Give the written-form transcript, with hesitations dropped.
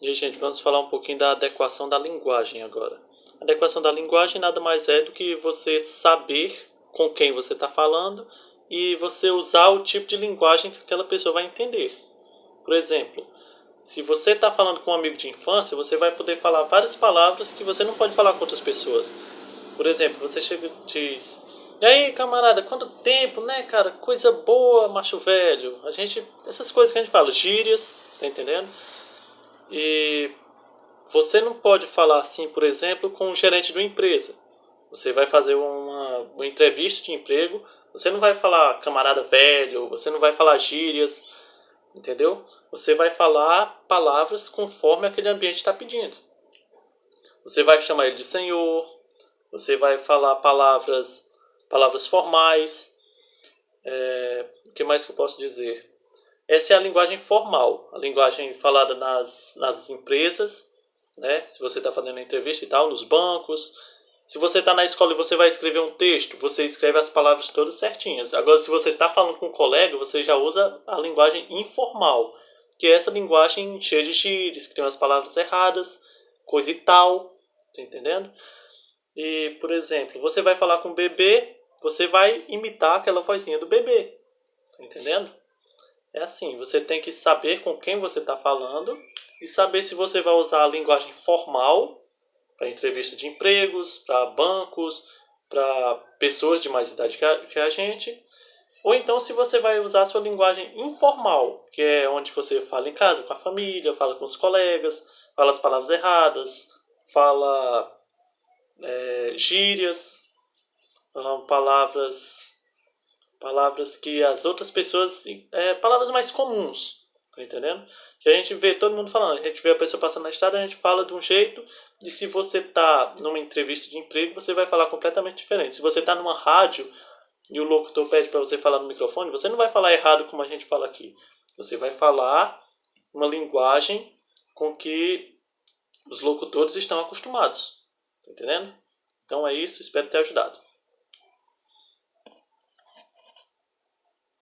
E aí, gente, vamos falar um pouquinho da adequação da linguagem agora. A adequação da linguagem nada mais é do que você saber com quem você está falando e você usar o tipo de linguagem que aquela pessoa vai entender. Por exemplo, se você está falando com um amigo de infância, você vai poder falar várias palavras que você não pode falar com outras pessoas. Por exemplo, você chega e diz: E aí, camarada, quanto tempo, né, cara? Coisa boa, macho velho. Essas coisas que a gente fala, gírias, tá entendendo? E você não pode falar assim, por exemplo, com o gerente de uma empresa. Você vai fazer uma entrevista de emprego, você não vai falar camarada velho, você não vai falar gírias, entendeu? Você vai falar palavras conforme aquele ambiente está pedindo. Você vai chamar ele de senhor, você vai falar palavras formais. O que mais que eu posso dizer? Essa é a linguagem formal, a linguagem falada nas empresas, né? Se você está fazendo uma entrevista e tal, nos bancos. Se você está na escola e você vai escrever um texto, você escreve as palavras todas certinhas. Agora, se você está falando com um colega, você já usa a linguagem informal, que é essa linguagem cheia de gírias, que tem umas palavras erradas, coisa e tal, tá entendendo? E, por exemplo, você vai falar com o bebê, você vai imitar aquela vozinha do bebê, tá entendendo? É assim, você tem que saber com quem você está falando e saber se você vai usar a linguagem formal para entrevista de empregos, para bancos, para pessoas de mais idade que a gente, ou então se você vai usar a sua linguagem informal, que é onde você fala em casa com a família, fala com os colegas, fala as palavras erradas, fala gírias, palavras que as outras pessoas, palavras mais comuns, tá entendendo? Que a gente vê todo mundo falando, a gente vê a pessoa passando na estrada, a gente fala de um jeito, e se você tá numa entrevista de emprego, você vai falar completamente diferente. Se você tá numa rádio e o locutor pede para você falar no microfone, você não vai falar errado como a gente fala aqui. Você vai falar uma linguagem com que os locutores estão acostumados, tá entendendo? Então é isso, espero ter ajudado.